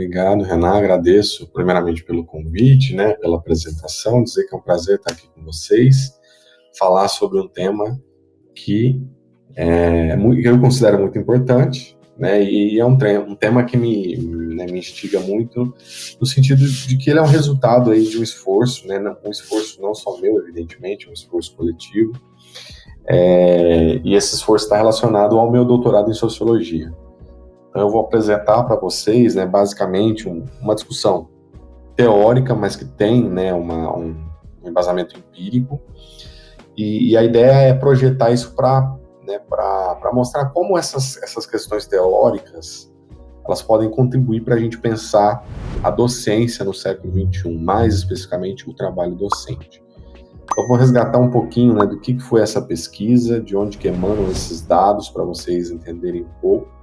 Obrigado, Renan. Agradeço primeiramente pelo convite, né, pela apresentação, dizer que é um prazer estar aqui com vocês, falar sobre um tema que que eu considero muito importante, né, e é um tema que me instiga muito, no sentido de que ele é um resultado aí de um esforço, né, um esforço não só meu, evidentemente, um esforço coletivo, e esse esforço está relacionado ao meu doutorado em Sociologia. Então, eu vou apresentar para vocês, né, basicamente, uma discussão teórica, mas que tem, né, um embasamento empírico, e a ideia é projetar isso para mostrar como essas questões teóricas elas podem contribuir para a gente pensar a docência no século XXI, mais especificamente o trabalho docente. Então, vou resgatar um pouquinho, né, do que foi essa pesquisa, de onde que emanam esses dados, para vocês entenderem um pouco.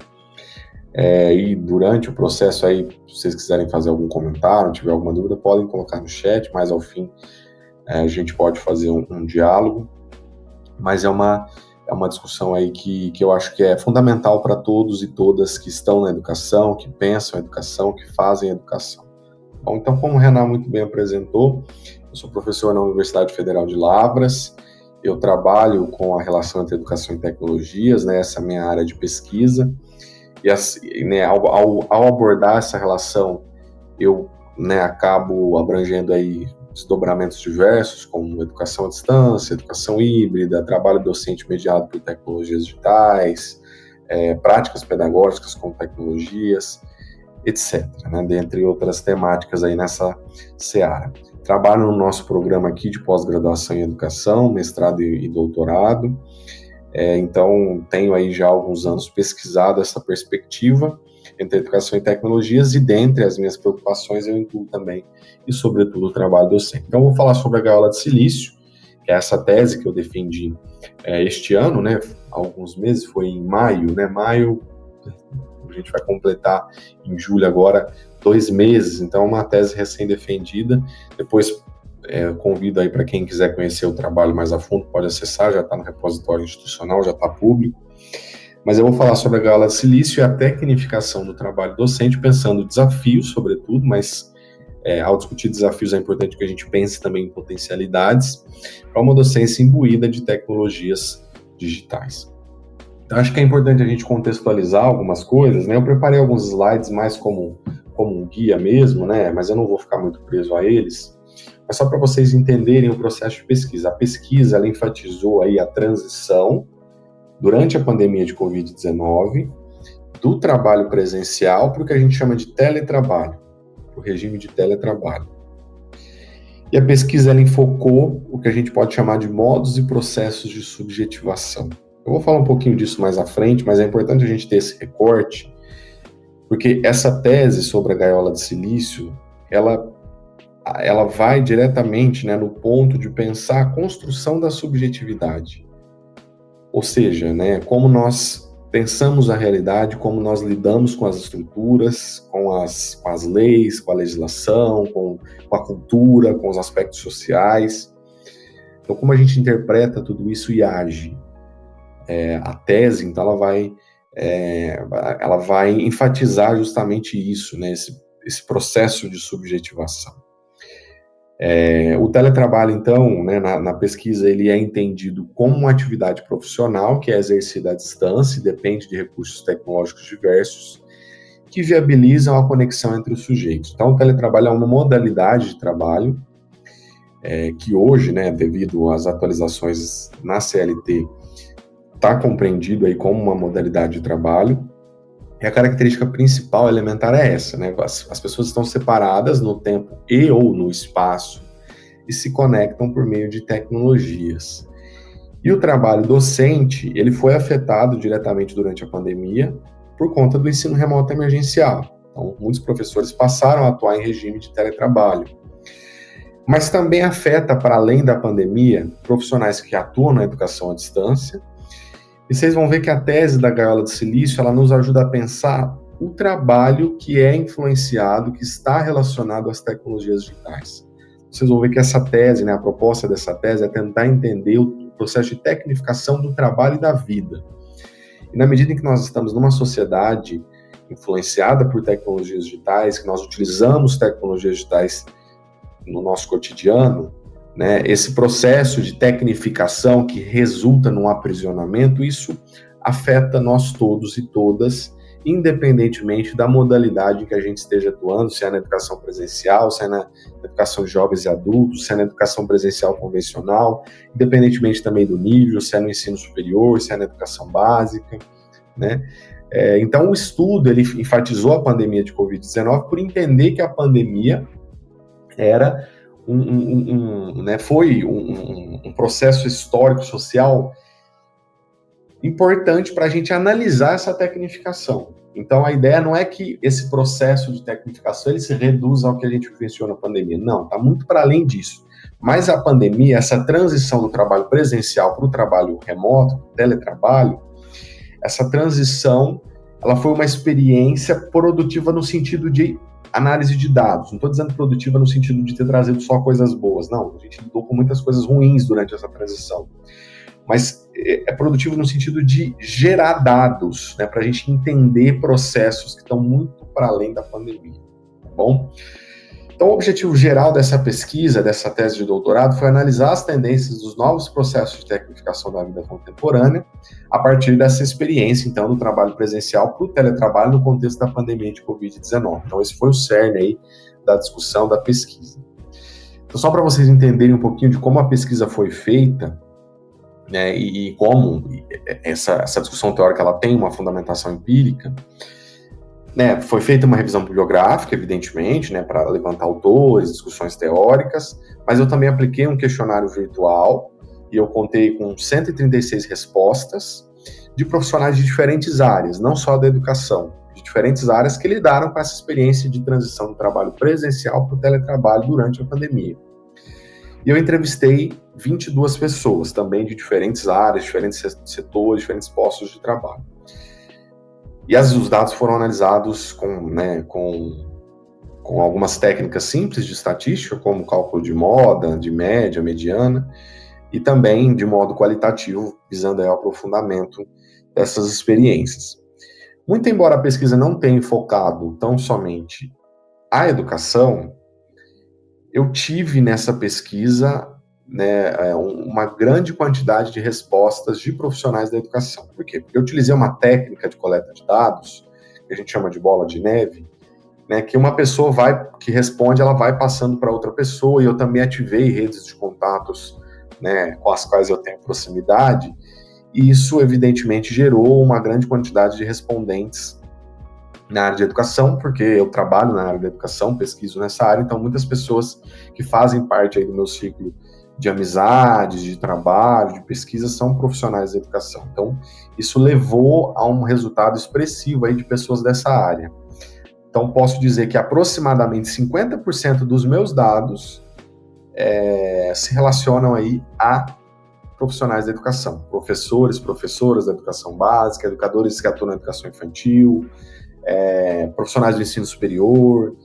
E durante o processo aí, se vocês quiserem fazer algum comentário, tiver alguma dúvida, podem colocar no chat, mas ao fim a gente pode fazer um diálogo. Mas é uma discussão aí que eu acho que é fundamental para todos e todas que estão na educação, que pensam a educação, que fazem a educação. Bom, então, como o Renan muito bem apresentou, eu sou professor na Universidade Federal de Lavras, eu trabalho com a relação entre educação e tecnologias, né, essa é a minha área de pesquisa, e assim, né, ao abordar essa relação, eu, né, acabo abrangendo aí desdobramentos diversos, como educação à distância, educação híbrida, trabalho docente mediado por tecnologias digitais, práticas pedagógicas com tecnologias, etc., né, dentre outras temáticas aí nessa seara. Trabalho no nosso programa aqui de pós-graduação em educação, mestrado e doutorado, então tenho aí já há alguns anos pesquisado essa perspectiva entre educação e tecnologias, e dentre as minhas preocupações eu incluo também, e sobretudo, o trabalho docente. Então, eu vou falar sobre a gaiola de silício, que é essa tese que eu defendi este ano, né, há alguns meses, foi em maio, né, a gente vai completar em julho agora 2 meses, então é uma tese recém-defendida. Depois convido aí para quem quiser conhecer o trabalho mais a fundo, pode acessar, já está no repositório institucional, já está público. Mas eu vou falar sobre a gaiola de silício e a tecnificação do trabalho docente, pensando desafios, sobretudo, mas ao discutir desafios é importante que a gente pense também em potencialidades para uma docência imbuída de tecnologias digitais. Então, acho que é importante a gente contextualizar algumas coisas, né? Eu preparei alguns slides mais como um guia mesmo, né? Mas eu não vou ficar muito preso a eles. Mas só para vocês entenderem o processo de pesquisa. A pesquisa, ela enfatizou aí a transição durante a pandemia de Covid-19, do trabalho presencial para o que a gente chama de teletrabalho, para o regime de teletrabalho. E a pesquisa, ela enfocou o que a gente pode chamar de modos e processos de subjetivação. Eu vou falar um pouquinho disso mais à frente, mas é importante a gente ter esse recorte, porque essa tese sobre a gaiola de silício, ela vai diretamente, né, no ponto de pensar a construção da subjetividade. Ou seja, né, como nós pensamos a realidade, como nós lidamos com as estruturas, com as leis, com a legislação, com a cultura, com os aspectos sociais. Então, como a gente interpreta tudo isso e age? A tese, então, ela vai enfatizar justamente isso, né, esse processo de subjetivação. O teletrabalho, então, né, na pesquisa, ele é entendido como uma atividade profissional que é exercida à distância e depende de recursos tecnológicos diversos que viabilizam a conexão entre os sujeitos. Então, o teletrabalho é uma modalidade de trabalho que hoje, né, devido às atualizações na CLT, está compreendido aí como uma modalidade de trabalho. E a característica principal, elementar, é essa, né? As pessoas estão separadas no tempo e ou no espaço e se conectam por meio de tecnologias. E o trabalho docente, ele foi afetado diretamente durante a pandemia por conta do ensino remoto emergencial. Então, muitos professores passaram a atuar em regime de teletrabalho. Mas também afeta, para além da pandemia, profissionais que atuam na educação à distância. E vocês vão ver que a tese da gaiola de silício, ela nos ajuda a pensar o trabalho que é influenciado, que está relacionado às tecnologias digitais. Vocês vão ver que essa tese, né, a proposta dessa tese é tentar entender o processo de tecnificação do trabalho e da vida. E na medida em que nós estamos numa sociedade influenciada por tecnologias digitais, que nós utilizamos tecnologias digitais no nosso cotidiano, né, esse processo de tecnificação que resulta num aprisionamento, isso afeta nós todos e todas, independentemente da modalidade que a gente esteja atuando, se é na educação presencial, se é na educação de jovens e adultos, se é na educação presencial convencional, independentemente também do nível, se é no ensino superior, se é na educação básica, né? Então, o estudo, ele enfatizou a pandemia de Covid-19 por entender que a pandemia era foi um processo histórico, social, importante para a gente analisar essa tecnificação. Então, a ideia não é que esse processo de tecnificação ele se reduza ao que a gente vivenciou na pandemia. Não, está muito para além disso. Mas a pandemia, essa transição do trabalho presencial para o trabalho remoto, teletrabalho, essa transição, ela foi uma experiência produtiva no sentido de análise de dados. Não estou dizendo produtiva no sentido de ter trazido só coisas boas. Não, a gente lidou com muitas coisas ruins durante essa transição. Mas é produtivo no sentido de gerar dados, né, para a gente entender processos que estão muito para além da pandemia, tá bom? Então, o objetivo geral dessa pesquisa, dessa tese de doutorado, foi analisar as tendências dos novos processos de tecnificação da vida contemporânea a partir dessa experiência, então, do trabalho presencial para o teletrabalho no contexto da pandemia de Covid-19. Então, esse foi o cerne aí da discussão da pesquisa. Então, só para vocês entenderem um pouquinho de como a pesquisa foi feita, né, e como essa discussão teórica ela tem uma fundamentação empírica, né, foi feita uma revisão bibliográfica, evidentemente, né, para levantar autores, discussões teóricas, mas eu também apliquei um questionário virtual e eu contei com 136 respostas de profissionais de diferentes áreas, não só da educação, de diferentes áreas que lidaram com essa experiência de transição do trabalho presencial para o teletrabalho durante a pandemia. E eu entrevistei 22 pessoas, também de diferentes áreas, diferentes setores, diferentes postos de trabalho. E os dados foram analisados com algumas técnicas simples de estatística, como cálculo de moda, de média, mediana, e também de modo qualitativo, visando aí o aprofundamento dessas experiências. Muito embora a pesquisa não tenha focado tão somente a educação, eu tive nessa pesquisa, né, uma grande quantidade de respostas de profissionais da educação. Por quê? Porque eu utilizei uma técnica de coleta de dados, que a gente chama de bola de neve, né, que uma pessoa que responde, ela vai passando para outra pessoa, e eu também ativei redes de contatos, né, com as quais eu tenho proximidade, e isso, evidentemente, gerou uma grande quantidade de respondentes na área de educação, porque eu trabalho na área da educação, pesquiso nessa área, então muitas pessoas que fazem parte aí do meu ciclo de amizades, de trabalho, de pesquisa, são profissionais da educação. Então, isso levou a um resultado expressivo aí de pessoas dessa área. Então, posso dizer que aproximadamente 50% dos meus dados se relacionam aí a profissionais da educação, professores, professoras da educação básica, educadores que atuam na educação infantil, profissionais do ensino superior,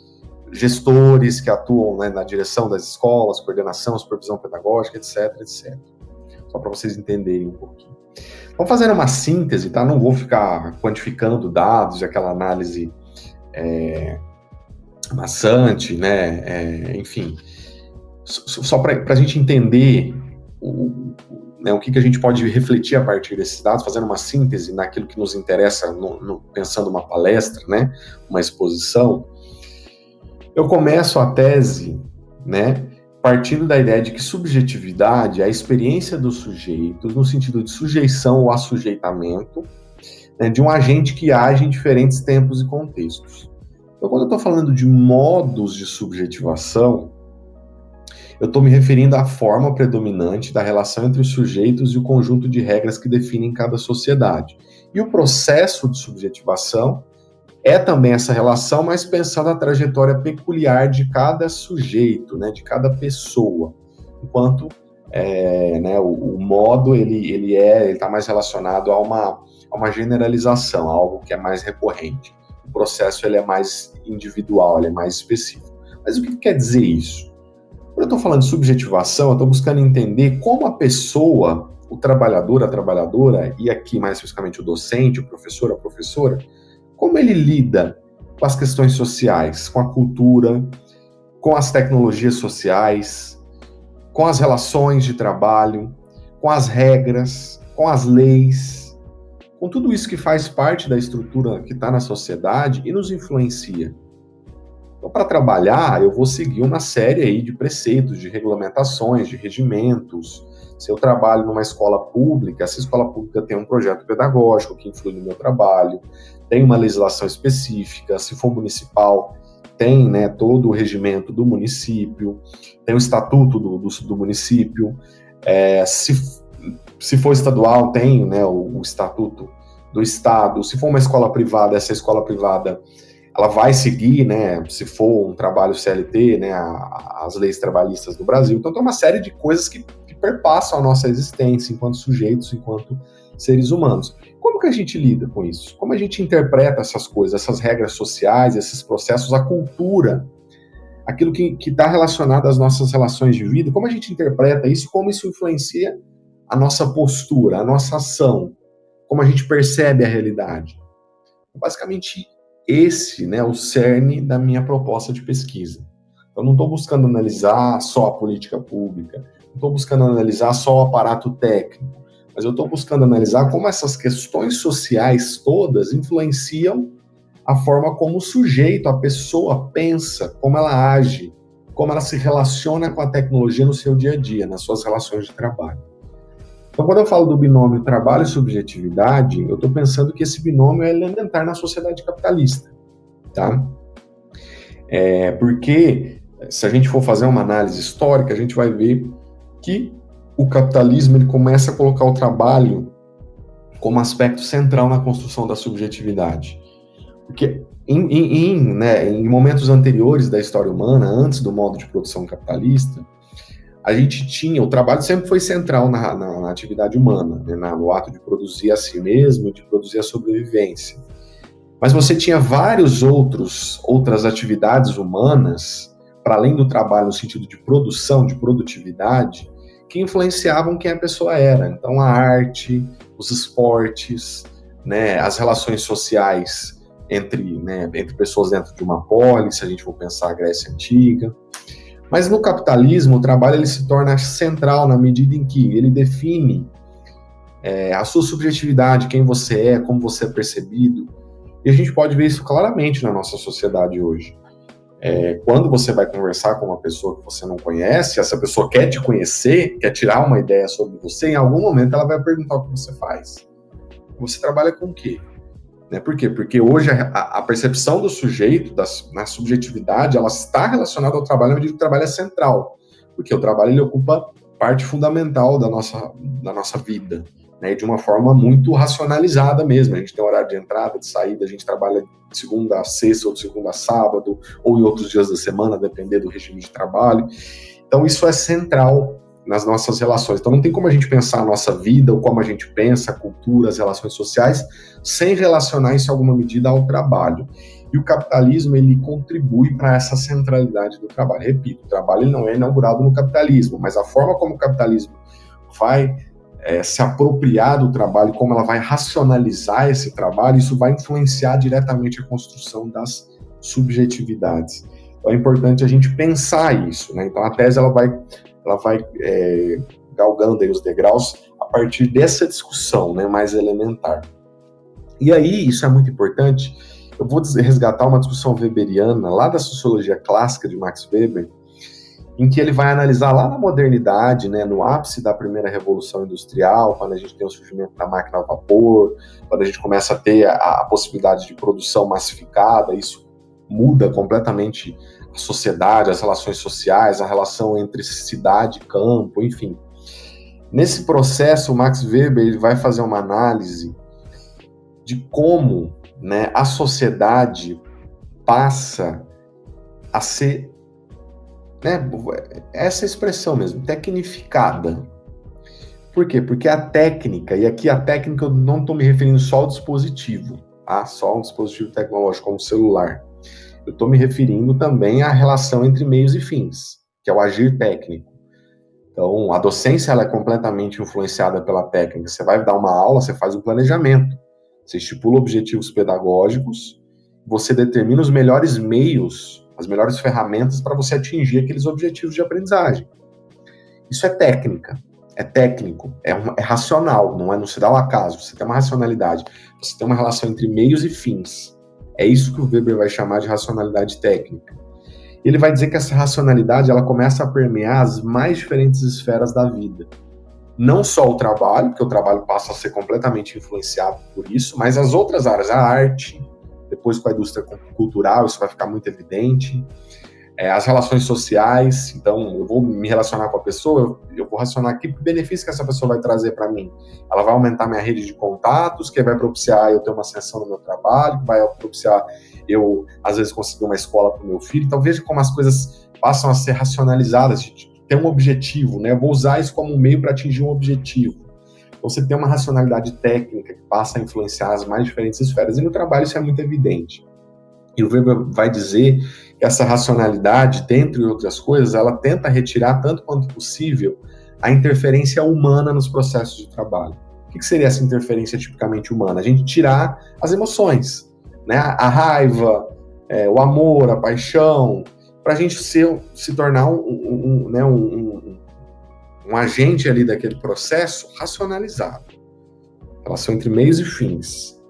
gestores que atuam, né, na direção das escolas, coordenação, supervisão pedagógica, etc, etc. Só para vocês entenderem um pouquinho. Vamos fazer uma síntese, tá? Não vou ficar quantificando dados de aquela análise maçante, né? Enfim, só para a gente entender o que a gente pode refletir a partir desses dados, fazendo uma síntese naquilo que nos interessa, pensando uma palestra, né, uma exposição. Eu começo a tese, né, partindo da ideia de que subjetividade é a experiência dos sujeitos no sentido de sujeição ou assujeitamento, né, de um agente que age em diferentes tempos e contextos. Então, quando eu estou falando de modos de subjetivação, eu estou me referindo à forma predominante da relação entre os sujeitos e o conjunto de regras que definem cada sociedade. E o processo de subjetivação é também essa relação, mas pensando a trajetória peculiar de cada sujeito, né, de cada pessoa, enquanto o modo ele está mais relacionado a uma generalização, a algo que é mais recorrente. O processo ele é mais individual, ele é mais específico. Mas o que quer dizer isso? Quando eu estou falando de subjetivação, eu estou buscando entender como a pessoa, o trabalhador, a trabalhadora, e aqui mais especificamente o docente, o professor, a professora, como ele lida com as questões sociais, com a cultura, com as tecnologias sociais, com as relações de trabalho, com as regras, com as leis, com tudo isso que faz parte da estrutura que está na sociedade e nos influencia. Então, para trabalhar, eu vou seguir uma série aí de preceitos, de regulamentações, de regimentos. Se eu trabalho numa escola pública, essa escola pública tem um projeto pedagógico que influi no meu trabalho, tem uma legislação específica. Se for municipal, tem, né, todo o regimento do município, tem o estatuto do município. Se for estadual, tem, né, o estatuto do estado. Se for uma escola privada, essa escola privada ela vai seguir, né, se for um trabalho CLT, né, as leis trabalhistas do Brasil. Então, tem uma série de coisas que perpassam a nossa existência enquanto sujeitos, enquanto seres humanos. Como que a gente lida com isso? Como a gente interpreta essas coisas, essas regras sociais, esses processos, a cultura, aquilo que está relacionado às nossas relações de vida, como a gente interpreta isso, como isso influencia a nossa postura, a nossa ação, como a gente percebe a realidade. Basicamente, esse, né, o cerne da minha proposta de pesquisa. Eu não estou buscando analisar só a política pública, não estou buscando analisar só o aparato técnico, mas eu estou buscando analisar como essas questões sociais todas influenciam a forma como o sujeito, a pessoa pensa, como ela age, como ela se relaciona com a tecnologia no seu dia a dia, nas suas relações de trabalho. Então, quando eu falo do binômio trabalho e subjetividade, eu estou pensando que esse binômio é elementar na sociedade capitalista, tá? Porque, se a gente for fazer uma análise histórica, a gente vai ver que o capitalismo ele começa a colocar o trabalho como aspecto central na construção da subjetividade. Porque em momentos anteriores da história humana, antes do modo de produção capitalista, a gente tinha, o trabalho sempre foi central na atividade humana, né, no ato de produzir a si mesmo, de produzir a sobrevivência. Mas você tinha outras atividades humanas, para além do trabalho no sentido de produção, de produtividade, que influenciavam quem a pessoa era. Então, a arte, os esportes, né, as relações sociais entre pessoas dentro de uma polis, se a gente for pensar a Grécia Antiga. Mas no capitalismo, o trabalho ele se torna central na medida em que ele define a sua subjetividade, quem você é, como você é percebido. E a gente pode ver isso claramente na nossa sociedade hoje. Quando você vai conversar com uma pessoa que você não conhece, essa pessoa quer te conhecer, quer tirar uma ideia sobre você, em algum momento ela vai perguntar o que você faz. Você trabalha com o quê? Por quê? Porque hoje a percepção do sujeito, na subjetividade, ela está relacionada ao trabalho, na medida que o trabalho é central. Porque o trabalho ele ocupa parte fundamental da nossa vida, né, de uma forma muito racionalizada mesmo. A gente tem horário de entrada, de saída, a gente trabalha de segunda a sexta, ou de segunda a sábado, ou em outros dias da semana, depender do regime de trabalho. Então, isso é central nas nossas relações. Então, não tem como a gente pensar a nossa vida, ou como a gente pensa a cultura, as relações sociais, sem relacionar isso em alguma medida ao trabalho. E o capitalismo, ele contribui para essa centralidade do trabalho. Repito, o trabalho ele não é inaugurado no capitalismo, mas a forma como o capitalismo vai se apropriar do trabalho, como ela vai racionalizar esse trabalho, isso vai influenciar diretamente a construção das subjetividades. Então, é importante a gente pensar isso, né? Então, a tese ela vai galgando aí os degraus a partir dessa discussão, né, mais elementar. E aí, isso é muito importante, eu vou resgatar uma discussão weberiana, lá da sociologia clássica de Max Weber, em que ele vai analisar lá na modernidade, né, no ápice da primeira revolução industrial, quando a gente tem o surgimento da máquina a vapor, quando a gente começa a ter a possibilidade de produção massificada, isso muda completamente a sociedade, as relações sociais, a relação entre cidade e campo, enfim. Nesse processo, o Max Weber ele vai fazer uma análise de como, né, a sociedade passa a ser, né, essa expressão mesmo, tecnificada. Por quê? Porque a técnica, e aqui a técnica eu não estou me referindo só ao dispositivo, tá? Só um dispositivo tecnológico como o celular. Eu estou me referindo também à relação entre meios e fins, que é o agir técnico. Então, a docência ela é completamente influenciada pela técnica. Você vai dar uma aula, você faz um planejamento. Você estipula objetivos pedagógicos, você determina os melhores meios, as melhores ferramentas para você atingir aqueles objetivos de aprendizagem. Isso é técnica, é técnico, é racional, não se dá ao acaso, você tem uma racionalidade, você tem uma relação entre meios e fins. É isso que o Weber vai chamar de racionalidade técnica. Ele vai dizer que essa racionalidade ela começa a permear as mais diferentes esferas da vida. Não só o trabalho, porque o trabalho passa a ser completamente influenciado por isso, mas as outras áreas, a arte, depois com a indústria cultural, isso vai ficar muito evidente. As relações sociais, então eu vou me relacionar com a pessoa, eu vou relacionar que benefício que essa pessoa vai trazer para mim. Ela vai aumentar minha rede de contatos, que vai propiciar eu ter uma ascensão no meu trabalho, que vai propiciar eu, às vezes, conseguir uma escola para o meu filho. Então veja como as coisas passam a ser racionalizadas, de ter um objetivo, né? Eu vou usar isso como um meio para atingir um objetivo. Então você tem uma racionalidade técnica que passa a influenciar as mais diferentes esferas, e no trabalho isso é muito evidente. E o Weber vai dizer que essa racionalidade, dentre outras coisas, ela tenta retirar, tanto quanto possível, a interferência humana nos processos de trabalho. O que seria essa interferência tipicamente humana? A gente tirar as emoções, né? A raiva, o amor, a paixão, para a gente se tornar um agente ali daquele processo racionalizado. Relação entre meios e fins.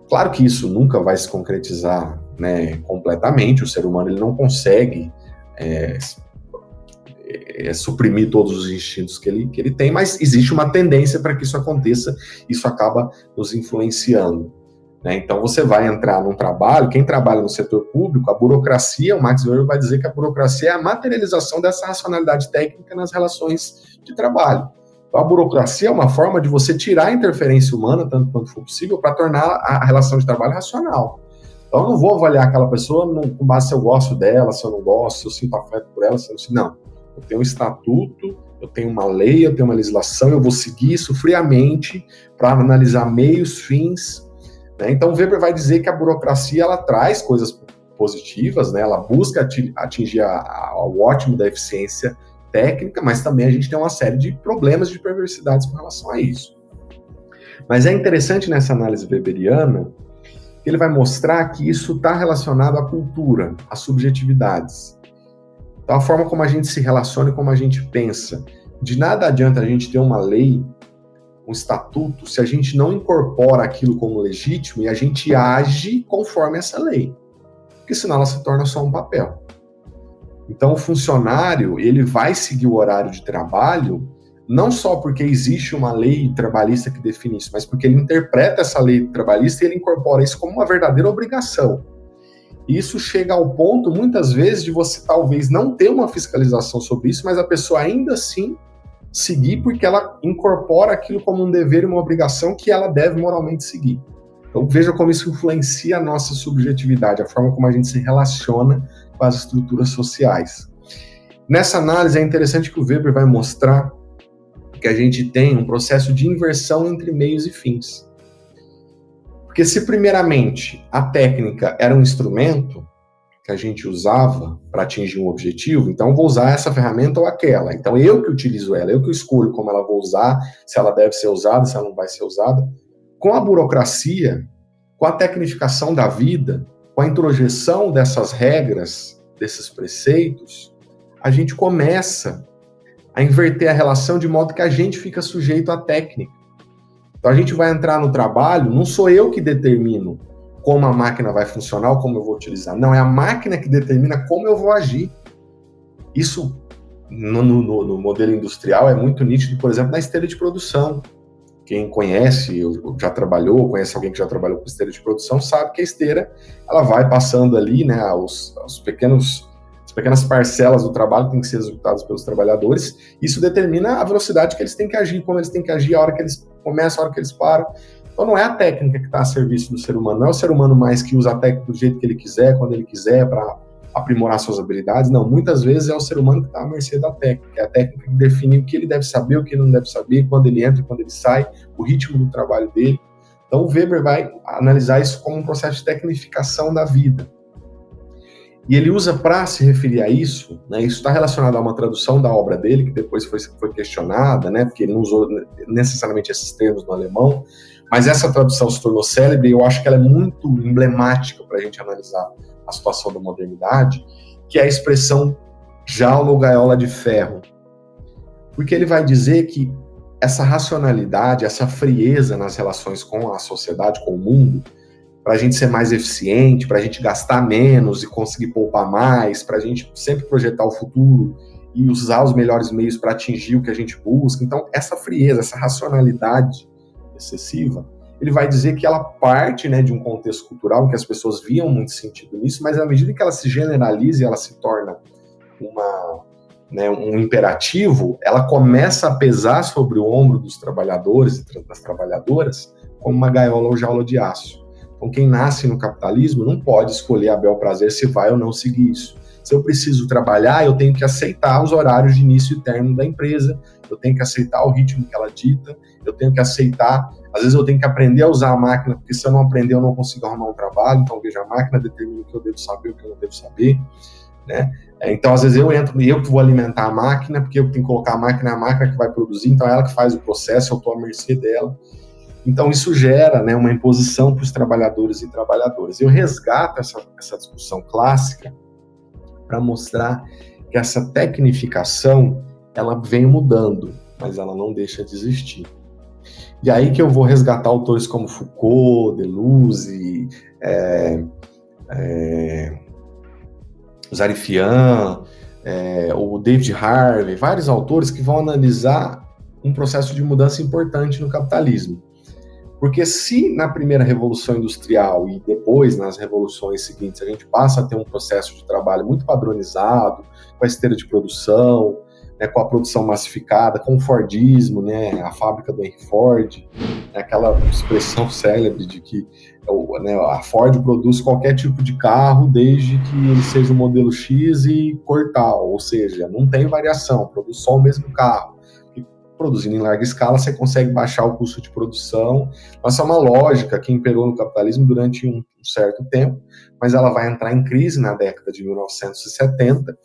Claro que isso nunca vai se concretizar, né, completamente. O ser humano ele não consegue suprimir todos os instintos que ele tem, mas existe uma tendência para que isso aconteça, isso acaba nos influenciando. Né? Então você vai entrar num trabalho, quem trabalha no setor público, a burocracia, o Max Weber vai dizer que a burocracia é a materialização dessa racionalidade técnica nas relações de trabalho. Então, a burocracia é uma forma de você tirar a interferência humana, tanto quanto for possível, para tornar a relação de trabalho racional. Então, eu não vou avaliar aquela pessoa com base se eu gosto dela, se eu não gosto, se eu sinto afeto por ela, se eu não sinto. Não. Eu tenho um estatuto, eu tenho uma lei, eu tenho uma legislação, eu vou seguir isso friamente para analisar meios, fins. Né? Então, o Weber vai dizer que a burocracia ela traz coisas positivas, né? Ela busca atingir o ótimo da eficiência técnica, mas também a gente tem uma série de problemas, de perversidades com relação a isso. Mas é interessante nessa análise weberiana que ele vai mostrar que isso está relacionado à cultura, às subjetividades. Então, a forma como a gente se relaciona e como a gente pensa. De nada adianta a gente ter uma lei, um estatuto, se a gente não incorpora aquilo como legítimo e a gente age conforme essa lei. Porque senão ela se torna só um papel. Então, o funcionário, ele vai seguir o horário de trabalho, não só porque existe uma lei trabalhista que define isso, mas porque ele interpreta essa lei trabalhista e ele incorpora isso como uma verdadeira obrigação. E isso chega ao ponto, muitas vezes, de você talvez não ter uma fiscalização sobre isso, mas a pessoa ainda assim seguir porque ela incorpora aquilo como um dever e uma obrigação que ela deve moralmente seguir. Então, veja como isso influencia a nossa subjetividade, a forma como a gente se relaciona com as estruturas sociais. Nessa análise, é interessante que o Weber vai mostrar que a gente tem um processo de inversão entre meios e fins. Porque se, primeiramente, a técnica era um instrumento que a gente usava para atingir um objetivo, então eu vou usar essa ferramenta ou aquela. Então, eu que utilizo ela, eu que escolho como ela vou usar, se ela deve ser usada, se ela não vai ser usada. Com a burocracia, com a tecnificação da vida, com a introjeção dessas regras, desses preceitos, a gente começa a inverter a relação de modo que a gente fica sujeito à técnica. Então a gente vai entrar no trabalho, não sou eu que determino como a máquina vai funcionar ou como eu vou utilizar. Não, é a máquina que determina como eu vou agir. Isso, no modelo industrial, é muito nítido, por exemplo, na esteira de produção. Quem conhece, já trabalhou, conhece alguém que já trabalhou com esteira de produção, sabe que a esteira ela vai passando ali, né, as pequenas parcelas do trabalho que têm que ser executadas pelos trabalhadores. Isso determina a velocidade que eles têm que agir, como eles têm que agir, a hora que eles começam, a hora que eles param. Então não é a técnica que está a serviço do ser humano, não é o ser humano mais que usa a técnica do jeito que ele quiser, quando ele quiser, para aprimorar suas habilidades. Não, muitas vezes é o ser humano que está à mercê da técnica. É a técnica que define o que ele deve saber, o que ele não deve saber, quando ele entra, quando ele sai, o ritmo do trabalho dele. Então o Weber vai analisar isso como um processo de tecnificação da vida. E ele usa para se referir a isso, né, isso está relacionado a uma tradução da obra dele, que depois foi questionada, né, porque ele não usou necessariamente esses termos no alemão, Mas essa tradução se tornou célebre e eu acho que ela é muito emblemática para a gente analisar a situação da modernidade, que é a expressão jaula ou gaiola de ferro. Porque ele vai dizer que essa racionalidade, essa frieza nas relações com a sociedade, com o mundo, para a gente ser mais eficiente, para a gente gastar menos e conseguir poupar mais, para a gente sempre projetar o futuro e usar os melhores meios para atingir o que a gente busca. Então, essa frieza, essa racionalidade excessiva, ele vai dizer que ela parte, né, de um contexto cultural em que as pessoas viam muito sentido nisso, mas à medida que ela se generaliza e ela se torna um imperativo, ela começa a pesar sobre o ombro dos trabalhadores e das trabalhadoras como uma gaiola ou jaula de aço. Então, quem nasce no capitalismo não pode escolher a bel prazer se vai ou não seguir isso. Se eu preciso trabalhar, eu tenho que aceitar os horários de início e término da empresa, eu tenho que aceitar o ritmo que ela dita, eu tenho que aceitar, às vezes eu tenho que aprender a usar a máquina, porque se eu não aprender eu não consigo arrumar um trabalho, então veja, a máquina determina o que eu devo saber, o que eu não devo saber, né? Então, às vezes eu que vou alimentar a máquina, porque eu tenho que colocar a máquina que vai produzir, então é ela que faz o processo, eu estou à mercê dela. Então, isso gera, né, uma imposição para os trabalhadores e trabalhadoras. Eu resgato essa discussão clássica para mostrar que essa tecnificação, ela vem mudando, mas ela não deixa de existir. E aí que eu vou resgatar autores como Foucault, Deleuze, Zarifian, o David Harvey, vários autores que vão analisar um processo de mudança importante no capitalismo. Porque se na primeira revolução industrial e depois nas revoluções seguintes a gente passa a ter um processo de trabalho muito padronizado, com a esteira de produção, né, com a produção massificada, com o Fordismo, né, a fábrica do Henry Ford, aquela expressão célebre de que a Ford produz qualquer tipo de carro desde que ele seja o modelo X e cor tal, ou seja, não tem variação, produz só o mesmo carro. Produzindo em larga escala, você consegue baixar o custo de produção. Essa é uma lógica que imperou no capitalismo durante um certo tempo, mas ela vai entrar em crise na década de 1970,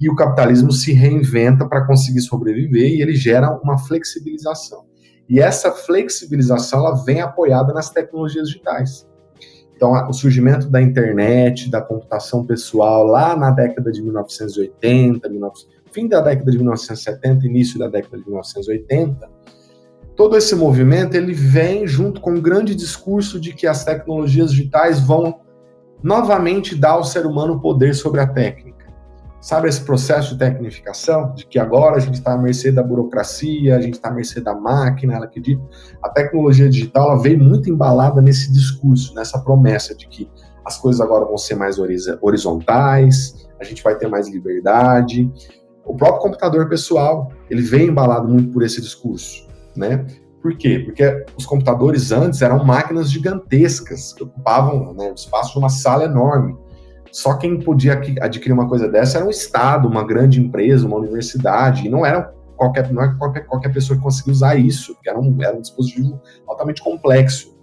e o capitalismo se reinventa para conseguir sobreviver, e ele gera uma flexibilização. E essa flexibilização ela vem apoiada nas tecnologias digitais. Então, o surgimento da internet, da computação pessoal, lá na década de 1980, fim da década de 1970, início da década de 1980, todo esse movimento ele vem junto com um grande discurso de que as tecnologias digitais vão novamente dar ao ser humano o poder sobre a técnica. Sabe esse processo de tecnificação? De que agora a gente está à mercê da burocracia, a gente está à mercê da máquina, ela acredita. A tecnologia digital ela veio muito embalada nesse discurso, nessa promessa de que as coisas agora vão ser mais horizontais, a gente vai ter mais liberdade. O próprio computador pessoal, ele vem embalado muito por esse discurso, né? Por quê? Porque os computadores antes eram máquinas gigantescas, que ocupavam, né, o espaço de uma sala enorme. Só quem podia adquirir uma coisa dessa era um Estado, uma grande empresa, uma universidade, e não era qualquer pessoa que conseguia usar isso, porque era um dispositivo altamente complexo.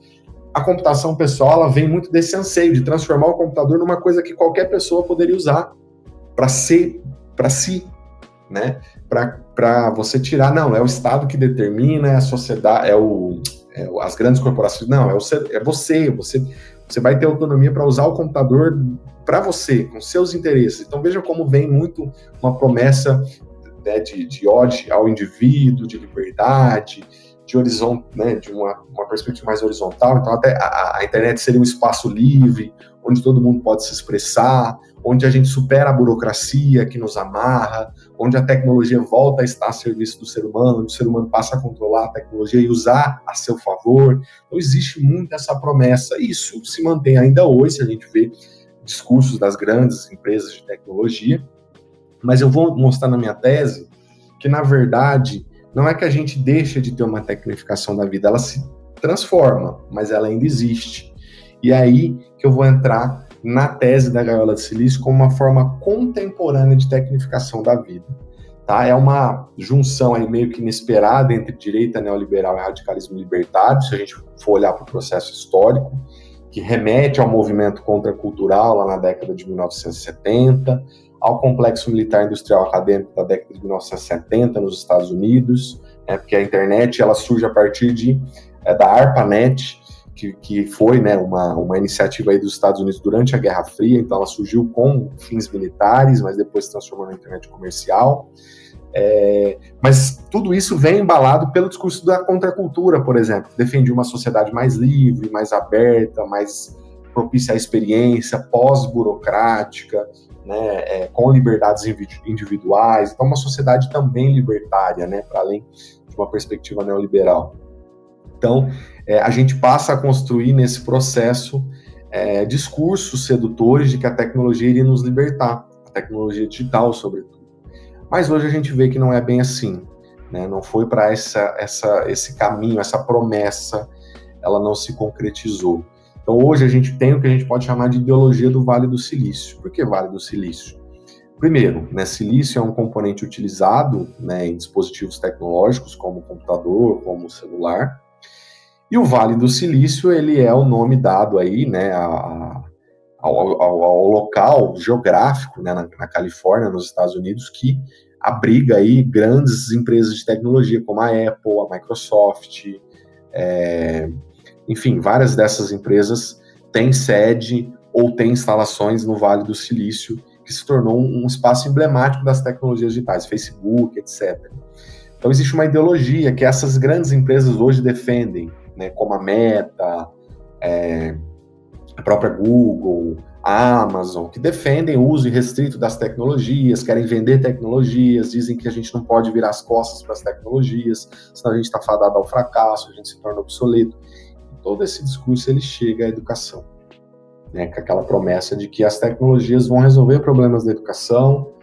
A computação pessoal ela vem muito desse anseio de transformar o computador numa coisa que qualquer pessoa poderia usar para si, né? Para você tirar, não, é o Estado que determina, é a sociedade, as grandes corporações, não, é você vai ter autonomia para usar o computador para você, com seus interesses. Então veja como vem muito uma promessa, né, de ódio ao indivíduo, de liberdade, de horizonte, né, de uma perspectiva mais horizontal. Então até a internet seria um espaço livre, onde todo mundo pode se expressar, onde a gente supera a burocracia que nos amarra, onde a tecnologia volta a estar a serviço do ser humano, onde o ser humano passa a controlar a tecnologia e usar a seu favor. Então existe muito essa promessa, e isso se mantém ainda hoje, se a gente vê discursos das grandes empresas de tecnologia, mas eu vou mostrar na minha tese que, na verdade, não é que a gente deixa de ter uma tecnificação da vida, ela se transforma, mas ela ainda existe. E é aí que eu vou entrar na tese da gaiola de silício como uma forma contemporânea de tecnificação da vida. Tá? É uma junção aí meio que inesperada entre direita neoliberal e radicalismo libertário, se a gente for olhar para o processo histórico, que remete ao movimento contracultural lá na década de 1970, ao complexo militar industrial acadêmico da década de 1970 nos Estados Unidos, porque a internet ela surge a partir de é da ARPANET, que foi, né, uma iniciativa aí dos Estados Unidos durante a Guerra Fria. Então ela surgiu com fins militares, mas depois se transformou na internet comercial. Mas tudo isso vem embalado pelo discurso da contracultura, por exemplo, que defendia uma sociedade mais livre, mais aberta, mais propícia à experiência, pós-burocrática, né, com liberdades individuais. Então, uma sociedade também libertária, né, para além de uma perspectiva neoliberal. Então, a gente passa a construir nesse processo discursos sedutores de que a tecnologia iria nos libertar, a tecnologia digital, sobretudo. Mas hoje a gente vê que não é bem assim, né? Não foi para esse caminho, essa promessa, ela não se concretizou. Então hoje a gente tem o que a gente pode chamar de ideologia do Vale do Silício. Por que Vale do Silício? Primeiro, né, silício é um componente utilizado, né, em dispositivos tecnológicos como computador, como celular. E o Vale do Silício, ele é o nome dado aí, né, ao local geográfico, né, na Califórnia, nos Estados Unidos, que abriga aí grandes empresas de tecnologia, como a Apple, a Microsoft, enfim, várias dessas empresas têm sede ou têm instalações no Vale do Silício, que se tornou um espaço emblemático das tecnologias digitais, Facebook, etc. Então existe uma ideologia que essas grandes empresas hoje defendem, né, como a Meta, a própria Google, a Amazon, que defendem o uso irrestrito das tecnologias, querem vender tecnologias, dizem que a gente não pode virar as costas para as tecnologias, senão a gente está fadado ao fracasso, a gente se torna obsoleto. Todo esse discurso ele chega à educação, né, com aquela promessa de que as tecnologias vão resolver problemas da educação,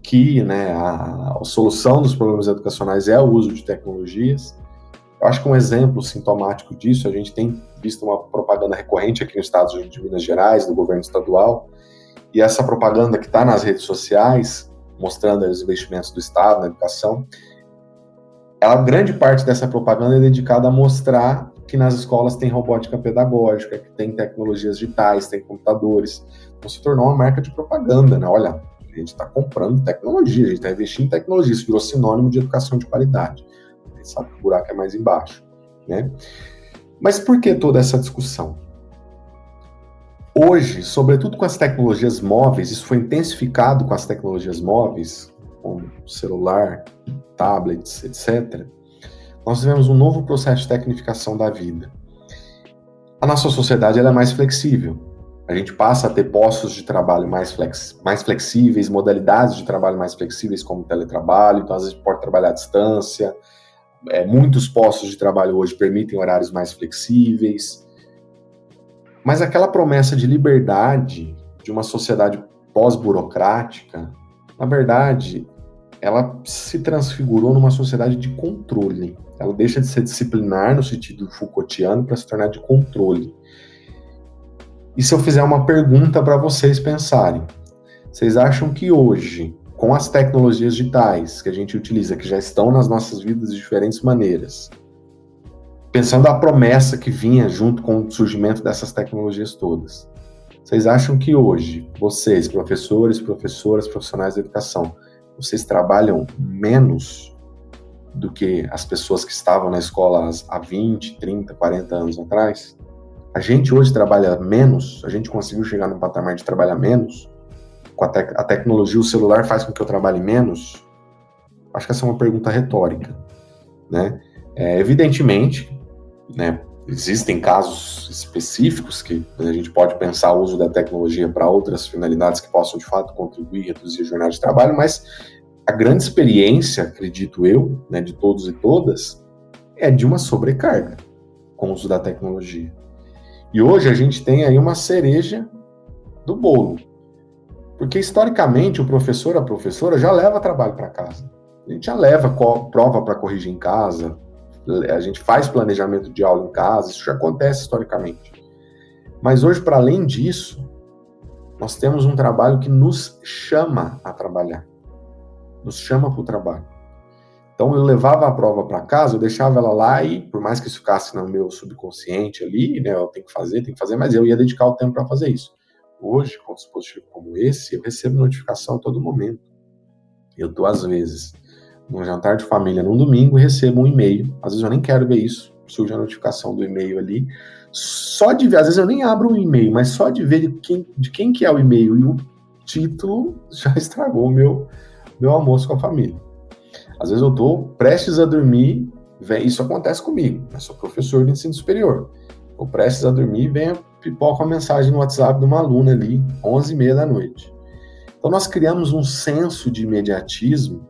que, né, a solução dos problemas educacionais é o uso de tecnologias. Eu acho que um exemplo sintomático disso, a gente tem visto uma propaganda recorrente aqui no estado de Minas Gerais, do governo estadual, e essa propaganda que está nas redes sociais, mostrando os investimentos do Estado na educação, grande parte dessa propaganda é dedicada a mostrar que nas escolas tem robótica pedagógica, que tem tecnologias digitais, tem computadores. Então se tornou uma marca de propaganda, né? Olha, a gente está comprando tecnologia, a gente está investindo em tecnologia, isso virou sinônimo de educação de qualidade. A gente sabe que o buraco é mais embaixo, né? Mas por que toda essa discussão? Hoje, sobretudo com as tecnologias móveis, isso foi intensificado com as tecnologias móveis, como celular, tablets, etc., nós vivemos um novo processo de tecnificação da vida. A nossa sociedade ela é mais flexível. A gente passa a ter postos de trabalho mais flexíveis, modalidades de trabalho mais flexíveis, como teletrabalho, então às vezes a gente pode trabalhar à distância. Muitos postos de trabalho hoje permitem horários mais flexíveis. Mas aquela promessa de liberdade de uma sociedade pós-burocrática, na verdade, ela se transfigurou numa sociedade de controle. Ela deixa de ser disciplinar no sentido Foucaultiano para se tornar de controle. E se eu fizer uma pergunta para vocês pensarem, vocês acham que hoje, com as tecnologias digitais que a gente utiliza, que já estão nas nossas vidas de diferentes maneiras, pensando a promessa que vinha junto com o surgimento dessas tecnologias todas, vocês acham que hoje, vocês, professores, professoras, profissionais da educação, vocês trabalham menos do que as pessoas que estavam na escola há 20, 30, 40 anos atrás? A gente hoje trabalha menos? A gente conseguiu chegar num patamar de trabalhar menos? Com a tecnologia, o celular faz com que eu trabalhe menos? Acho que essa é uma pergunta retórica, né? Evidentemente, né, existem casos específicos que a gente pode pensar o uso da tecnologia para outras finalidades que possam, de fato, contribuir e reduzir a jornada de trabalho, mas a grande experiência, acredito eu, né, de todos e todas, é de uma sobrecarga com o uso da tecnologia. E hoje a gente tem aí uma cereja do bolo, porque historicamente o professor, a professora já leva trabalho para casa. A gente já leva prova para corrigir em casa, a gente faz planejamento de aula em casa, isso já acontece historicamente. Mas hoje, para além disso, nós temos um trabalho que nos chama a trabalhar, nos chama para o trabalho. Então, eu levava a prova para casa, eu deixava ela lá e, por mais que isso ficasse no meu subconsciente ali, né, eu tenho que fazer, mas eu ia dedicar o tempo para fazer isso. Hoje, com um dispositivo como esse, eu recebo notificação a todo momento. Eu estou, às vezes, num jantar de família num domingo e recebo um e-mail. Às vezes eu nem quero ver isso. surge a notificação do e-mail ali. Só de ver, às vezes eu nem abro um e-mail, mas só de ver de quem que é o e-mail e o título já estragou o meu almoço com a família. Às vezes eu estou prestes a dormir, isso acontece comigo, eu sou professor de ensino superior. Estou prestes a dormir, vem pipoca uma mensagem no WhatsApp de uma aluna ali, 11h30 da noite. Então nós criamos um senso de imediatismo,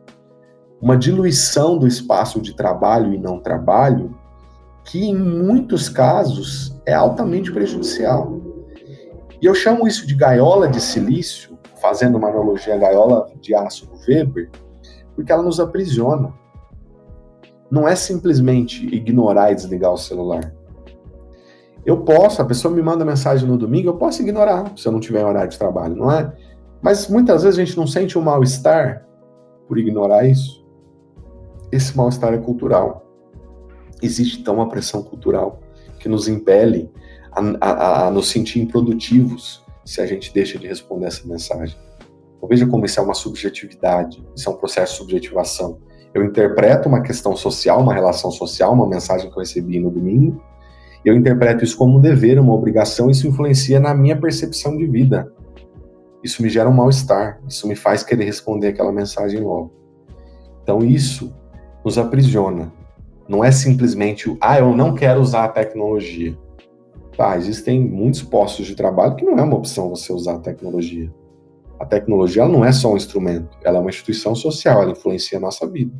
uma diluição do espaço de trabalho e não trabalho, que em muitos casos é altamente prejudicial. E eu chamo isso de gaiola de silício, fazendo uma analogia à gaiola de aço do Weber, porque ela nos aprisiona. Não é simplesmente ignorar e desligar o celular. A pessoa me manda mensagem no domingo, eu posso ignorar se eu não tiver horário de trabalho, não é? Mas muitas vezes a gente não sente um mal-estar por ignorar isso. Esse mal-estar é cultural. Existe então uma pressão cultural que nos impele a nos sentir improdutivos se a gente deixa de responder essa mensagem. Então veja como isso é uma subjetividade, isso é um processo de subjetivação. Eu interpreto uma questão social, uma relação social, uma mensagem que eu recebi no domingo, eu interpreto isso como um dever, uma obrigação, isso influencia na minha percepção de vida. Isso me gera um mal-estar, isso me faz querer responder aquela mensagem logo. Então isso nos aprisiona. Não é simplesmente eu não quero usar a tecnologia. Tá, existem muitos postos de trabalho que não é uma opção você usar a tecnologia. A tecnologia ela não é só um instrumento, ela é uma instituição social, ela influencia a nossa vida.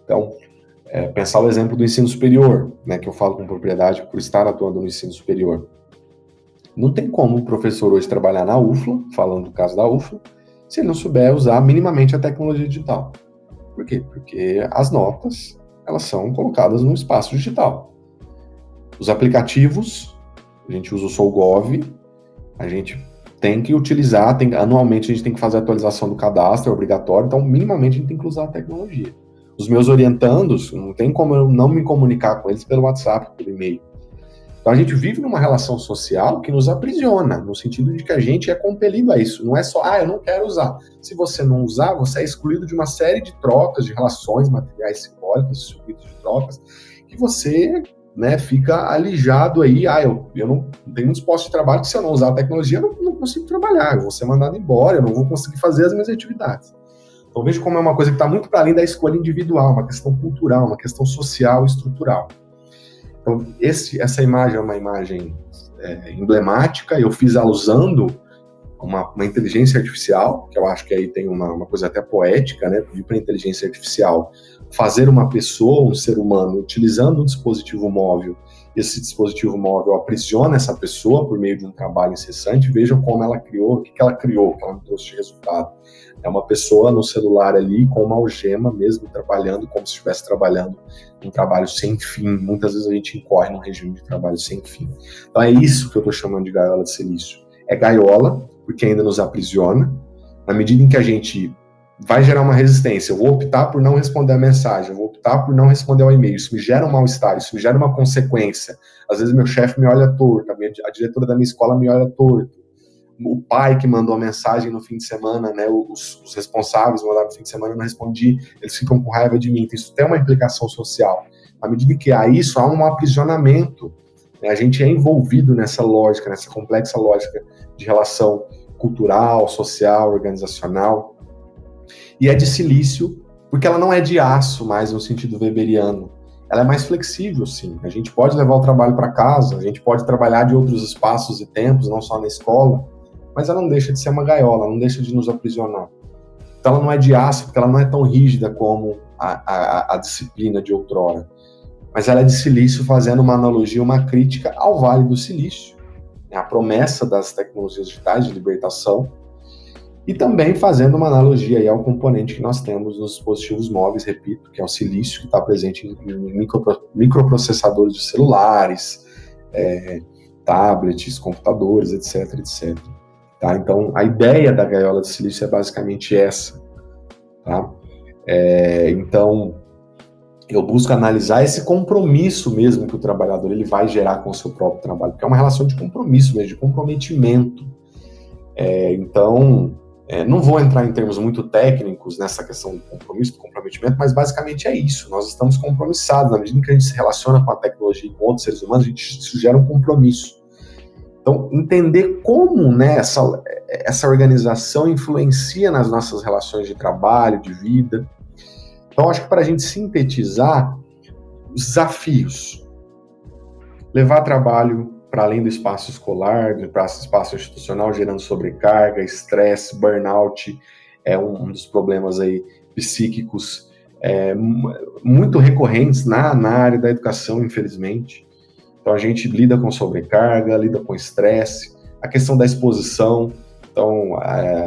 Então, pensar o exemplo do ensino superior, né, que eu falo com propriedade por estar atuando no ensino superior. Não tem como o professor hoje trabalhar na UFLA, falando do caso da UFLA, se ele não souber usar minimamente a tecnologia digital. Por quê? Porque as notas, elas são colocadas no espaço digital. Os aplicativos, a gente usa o Solgov, a gente tem que utilizar, anualmente a gente tem que fazer a atualização do cadastro, é obrigatório, então minimamente a gente tem que usar a tecnologia. Os meus orientandos, não tem como eu não me comunicar com eles pelo WhatsApp, pelo e-mail. Então a gente vive numa relação social que nos aprisiona, no sentido de que a gente é compelido a isso. Não é só, eu não quero usar. Se você não usar, você é excluído de uma série de trocas, de relações materiais simbólicas, subidos de trocas, que você, né, fica alijado aí. Eu não tenho muitos postos de trabalho que se eu não usar a tecnologia, eu não consigo trabalhar, eu vou ser mandado embora, eu não vou conseguir fazer as minhas atividades. Então veja como é uma coisa que está muito para além da escolha individual, uma questão cultural, uma questão social e estrutural. Então, essa imagem é uma imagem emblemática, eu fiz ela usando uma inteligência artificial, que eu acho que aí tem uma coisa até poética, né? Pedir para a inteligência artificial fazer uma pessoa, um ser humano, utilizando um dispositivo móvel. Esse dispositivo móvel aprisiona essa pessoa por meio de um trabalho incessante. Vejam como ela criou, o que ela criou, o que ela me trouxe de resultado. É uma pessoa no celular ali com uma algema mesmo, trabalhando como se estivesse trabalhando um trabalho sem fim. Muitas vezes a gente incorre num regime de trabalho sem fim. Então é isso que eu estou chamando de gaiola de silício. É gaiola, porque ainda nos aprisiona. Na medida em que a gente vai gerar uma resistência, eu vou optar por não responder a mensagem, eu vou optar por não responder ao e-mail, isso me gera um mal-estar, isso me gera uma consequência. Às vezes meu chefe me olha torto, a diretora da minha escola me olha torto, o pai que mandou a mensagem no fim de semana, né, os responsáveis mandaram no fim de semana, eu não respondi, eles ficam com raiva de mim. Então, isso tem uma implicação social. À medida que há isso, há um aprisionamento, né? A gente é envolvido nessa lógica, nessa complexa lógica de relação cultural, social, organizacional, e é de silício, porque ela não é de aço mais no sentido weberiano. Ela é mais flexível, sim. A gente pode levar o trabalho para casa, a gente pode trabalhar de outros espaços e tempos, não só na escola, mas ela não deixa de ser uma gaiola, não deixa de nos aprisionar. Então ela não é de aço, porque ela não é tão rígida como a disciplina de outrora. Mas ela é de silício, fazendo uma analogia, uma crítica ao Vale do Silício, a promessa das tecnologias digitais de libertação, e também fazendo uma analogia aí ao componente que nós temos nos dispositivos móveis, repito, que é o silício, que está presente em microprocessadores de celulares, tablets, computadores, etc, etc. Tá? Então, a ideia da gaiola de silício é basicamente essa. Tá? Então, eu busco analisar esse compromisso mesmo que o trabalhador ele vai gerar com o seu próprio trabalho, porque é uma relação de compromisso mesmo, de comprometimento. Então, Não vou entrar em termos muito técnicos nessa questão do compromisso, do comprometimento, mas basicamente é isso. Nós estamos compromissados. Na medida que a gente se relaciona com a tecnologia e com outros seres humanos, isso gera um compromisso. Então, entender como, né, essa organização influencia nas nossas relações de trabalho, de vida. Então, acho que para a gente sintetizar, os desafios. Levar trabalho para além do espaço escolar, do espaço institucional, gerando sobrecarga, estresse, burnout, é um dos problemas aí psíquicos muito recorrentes na área da educação, infelizmente. Então, a gente lida com sobrecarga, lida com estresse, a questão da exposição. Então,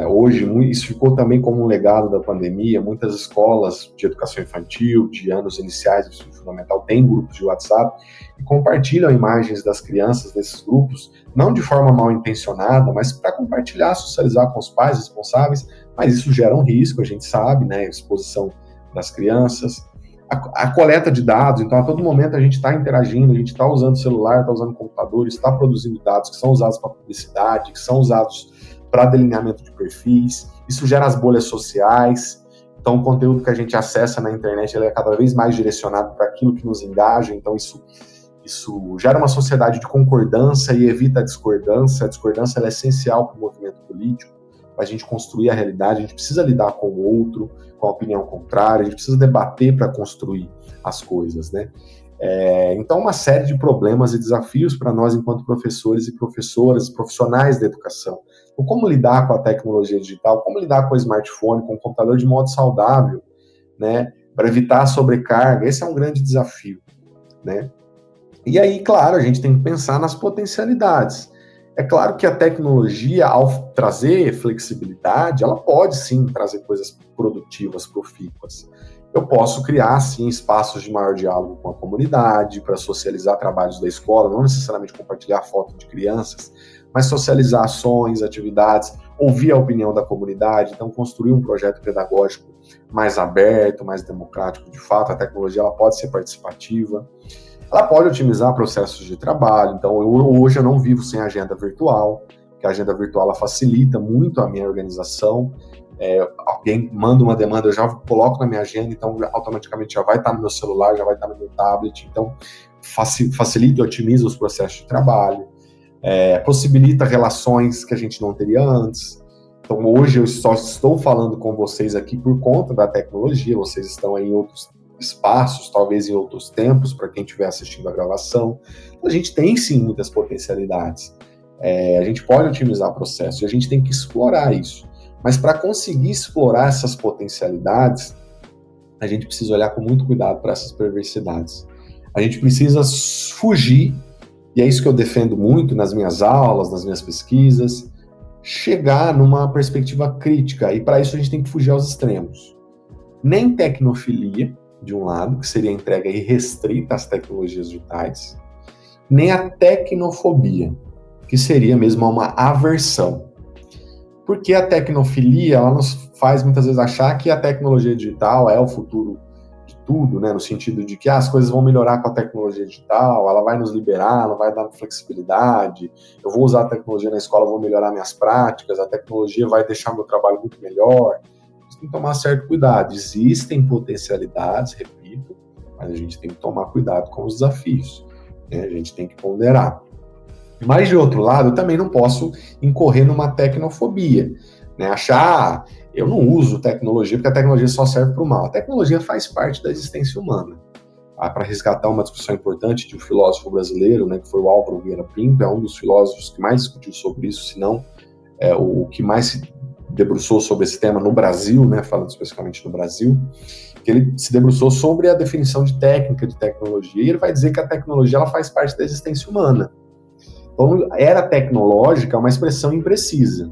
hoje, isso ficou também como um legado da pandemia. Muitas escolas de educação infantil, de anos iniciais do ensino fundamental, têm grupos de WhatsApp e compartilham imagens das crianças desses grupos, não de forma mal intencionada, mas para compartilhar, socializar com os pais responsáveis. Mas isso gera um risco, a gente sabe, né? A exposição das crianças. A coleta de dados, então a todo momento a gente está interagindo, a gente está usando celular, está usando computador, está produzindo dados que são usados para publicidade, que são usados para delineamento de perfis, isso gera as bolhas sociais, então o conteúdo que a gente acessa na internet ele é cada vez mais direcionado para aquilo que nos engaja, então isso gera uma sociedade de concordância e evita a discordância ela é essencial para o movimento político, para a gente construir a realidade, a gente precisa lidar com o outro, com a opinião contrária, a gente precisa debater para construir as coisas, né? Então, uma série de problemas e desafios para nós enquanto professores e professoras, profissionais da educação. Então, como lidar com a tecnologia digital, como lidar com o smartphone, com o computador de modo saudável, né? Para evitar a sobrecarga, esse é um grande desafio, né? E aí, claro, a gente tem que pensar nas potencialidades. É claro que a tecnologia, ao trazer flexibilidade, ela pode sim trazer coisas produtivas, profícuas. Eu posso criar, sim, espaços de maior diálogo com a comunidade, para socializar trabalhos da escola, não necessariamente compartilhar foto de crianças, mas socializar ações, atividades, ouvir a opinião da comunidade, então construir um projeto pedagógico mais aberto, mais democrático. De fato, a tecnologia ela pode ser participativa. Ela pode otimizar processos de trabalho, então hoje eu não vivo sem agenda virtual, porque a agenda virtual ela facilita muito a minha organização, alguém manda uma demanda, eu já coloco na minha agenda, então automaticamente já vai estar no meu celular, já vai estar no meu tablet, então facilita e otimiza os processos de trabalho, possibilita relações que a gente não teria antes. Então hoje eu só estou falando com vocês aqui por conta da tecnologia, vocês estão aí em outros espaços, talvez em outros tempos, para quem estiver assistindo a gravação. A gente tem sim muitas potencialidades. A gente pode otimizar processos e a gente tem que explorar isso. Mas para conseguir explorar essas potencialidades, a gente precisa olhar com muito cuidado para essas perversidades. A gente precisa fugir, e é isso que eu defendo muito nas minhas aulas, nas minhas pesquisas, chegar numa perspectiva crítica, e para isso a gente tem que fugir aos extremos. Nem tecnofilia, de um lado, que seria a entrega irrestrita às tecnologias digitais, nem a tecnofobia, que seria mesmo uma aversão. Porque a tecnofilia, ela nos faz muitas vezes achar que a tecnologia digital é o futuro de tudo, né? No sentido de que as coisas vão melhorar com a tecnologia digital, ela vai nos liberar, ela vai dar flexibilidade, eu vou usar a tecnologia na escola, vou melhorar minhas práticas, a tecnologia vai deixar meu trabalho muito melhor. Tem que tomar certo cuidado. Existem potencialidades, repito, mas a gente tem que tomar cuidado com os desafios, né? A gente tem que ponderar. Mas, de outro lado, eu também não posso incorrer numa tecnofobia, né? Achar, eu não uso tecnologia porque a tecnologia só serve para o mal. A tecnologia faz parte da existência humana. Para resgatar uma discussão importante de um filósofo brasileiro, né, que foi o Álvaro Vieira Pinto, é um dos filósofos que mais discutiu sobre isso, se não o que mais se debruçou sobre esse tema no Brasil, né, falando especificamente no Brasil, que ele se debruçou sobre a definição de técnica de tecnologia, e ele vai dizer que a tecnologia ela faz parte da existência humana. Então, era tecnológica é uma expressão imprecisa,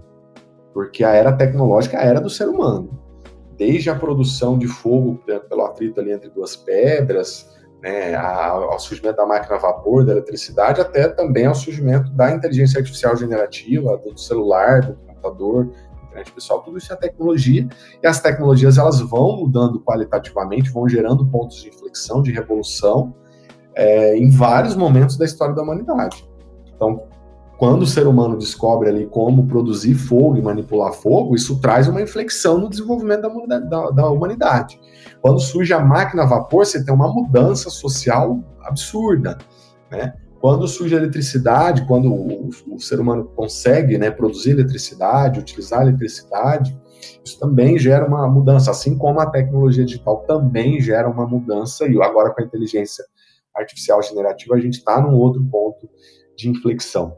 porque a era tecnológica é a era do ser humano. Desde a produção de fogo pelo atrito ali entre duas pedras, né, ao surgimento da máquina a vapor, da eletricidade, até também ao surgimento da inteligência artificial generativa, do celular, do computador, pessoal, tudo isso é tecnologia, e as tecnologias elas vão mudando qualitativamente, vão gerando pontos de inflexão, de revolução, em vários momentos da história da humanidade. Então, quando o ser humano descobre ali como produzir fogo e manipular fogo, isso traz uma inflexão no desenvolvimento da humanidade. Quando surge a máquina a vapor, você tem uma mudança social absurda, né? Quando surge a eletricidade, quando o ser humano consegue, né, produzir eletricidade, utilizar a eletricidade, isso também gera uma mudança, assim como a tecnologia digital também gera uma mudança, e agora com a inteligência artificial generativa a gente está num outro ponto de inflexão.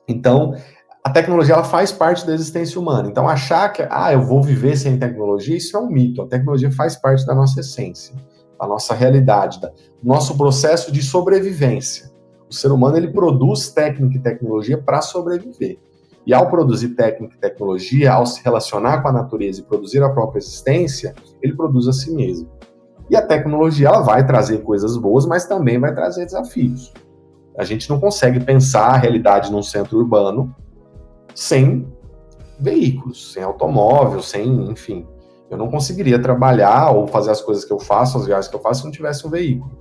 Então, a tecnologia ela faz parte da existência humana. Então, achar que eu vou viver sem tecnologia, isso é um mito. A tecnologia faz parte da nossa essência, da nossa realidade, do nosso processo de sobrevivência. O ser humano ele produz técnica e tecnologia para sobreviver. E ao produzir técnica e tecnologia, ao se relacionar com a natureza e produzir a própria existência, ele produz a si mesmo. E a tecnologia ela vai trazer coisas boas, mas também vai trazer desafios. A gente não consegue pensar a realidade num centro urbano sem veículos, sem automóvel, sem, enfim. Eu não conseguiria trabalhar ou fazer as coisas que eu faço, as viagens que eu faço, se não tivesse um veículo,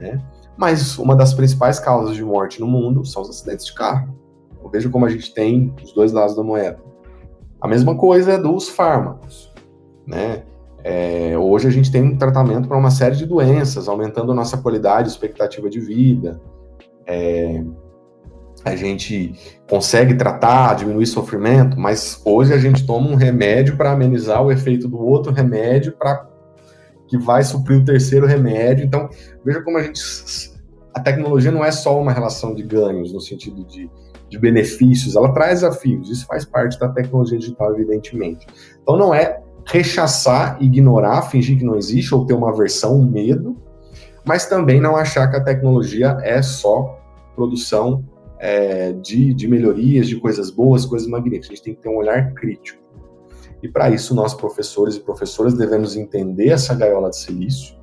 né? Mas uma das principais causas de morte no mundo são os acidentes de carro. Eu vejo como a gente tem os dois lados da moeda. A mesma coisa é dos fármacos, né? Hoje a gente tem um tratamento para uma série de doenças, aumentando a nossa qualidade, expectativa de vida. A gente consegue tratar, diminuir sofrimento, mas hoje a gente toma um remédio para amenizar o efeito do outro remédio, que vai suprir o terceiro remédio. Então, veja como a tecnologia não é só uma relação de ganhos, no sentido de benefícios, ela traz desafios, isso faz parte da tecnologia digital, evidentemente. Então, não é rechaçar, ignorar, fingir que não existe, ou ter uma aversão, um medo, mas também não achar que a tecnologia é só produção de melhorias, de coisas boas, coisas magníficas. A gente tem que ter um olhar crítico. E para isso, nós, professores e professoras, devemos entender essa gaiola de silício,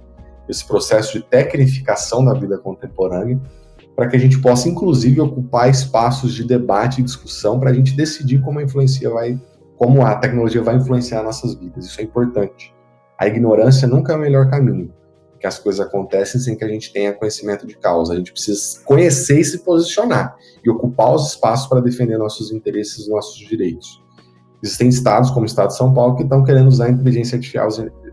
esse processo de tecnificação da vida contemporânea, para que a gente possa, inclusive, ocupar espaços de debate e discussão para a gente decidir como a tecnologia vai influenciar nossas vidas. Isso é importante. A ignorância nunca é o melhor caminho, porque as coisas acontecem sem que a gente tenha conhecimento de causa. A gente precisa conhecer e se posicionar, e ocupar os espaços para defender nossos interesses e nossos direitos. Existem estados, como o estado de São Paulo, que estão querendo usar a inteligência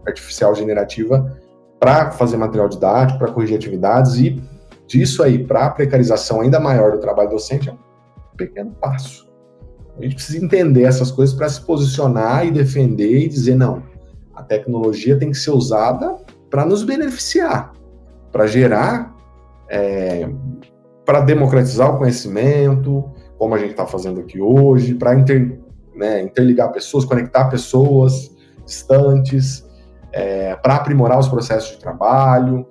artificial generativa para fazer material didático, para corrigir atividades, e disso aí, para a precarização ainda maior do trabalho docente, é um pequeno passo. A gente precisa entender essas coisas para se posicionar e defender e dizer, não, a tecnologia tem que ser usada para nos beneficiar, para gerar, para democratizar o conhecimento, como a gente está fazendo aqui hoje, para interligar pessoas, conectar pessoas distantes, para aprimorar os processos de trabalho,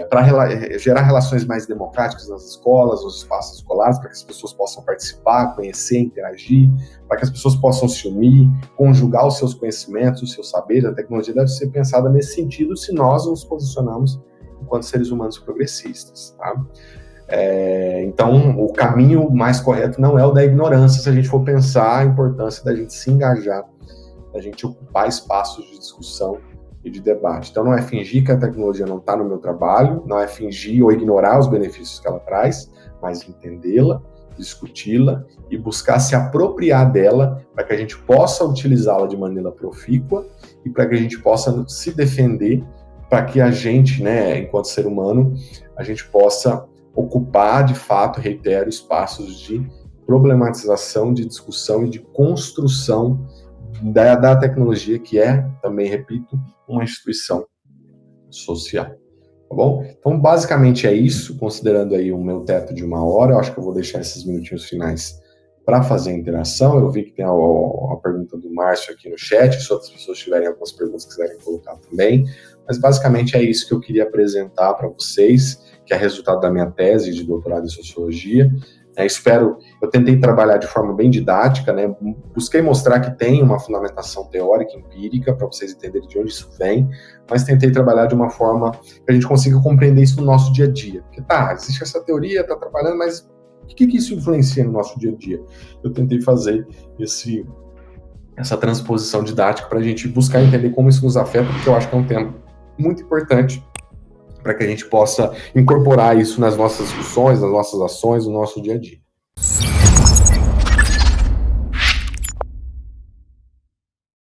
para gerar relações mais democráticas nas escolas, nos espaços escolares, para que as pessoas possam participar, conhecer, interagir, para que as pessoas possam se unir, conjugar os seus conhecimentos, os seus saberes. A tecnologia deve ser pensada nesse sentido se nós nos posicionamos enquanto seres humanos progressistas, tá? Então, o caminho mais correto não é o da ignorância, se a gente for pensar a importância da gente se engajar, da gente ocupar espaços de discussão e de debate. Então, não é fingir que a tecnologia não está no meu trabalho, não é fingir ou ignorar os benefícios que ela traz, mas entendê-la, discuti-la e buscar se apropriar dela para que a gente possa utilizá-la de maneira profícua e para que a gente possa se defender, para que a gente, enquanto ser humano, a gente possa ocupar, de fato, reitero, espaços de problematização, de discussão e de construção da tecnologia, que é, também repito, uma instituição social, tá bom? Então, basicamente é isso, considerando aí o meu teto de 1 hora, eu acho que eu vou deixar esses minutinhos finais para fazer a interação. Eu vi que tem a pergunta do Márcio aqui no chat, se outras pessoas tiverem algumas perguntas que quiserem colocar também, mas basicamente é isso que eu queria apresentar para vocês, que é resultado da minha tese de doutorado em Sociologia. Eu tentei trabalhar de forma bem didática, busquei mostrar que tem uma fundamentação teórica, empírica, para vocês entenderem de onde isso vem, mas tentei trabalhar de uma forma que a gente consiga compreender isso no nosso dia a dia. Porque existe essa teoria, está trabalhando, mas o que isso influencia no nosso dia a dia? Eu tentei fazer essa transposição didática para a gente buscar entender como isso nos afeta, porque eu acho que é um tema muito importante para que a gente possa incorporar isso nas nossas discussões, nas nossas ações, no nosso dia a dia.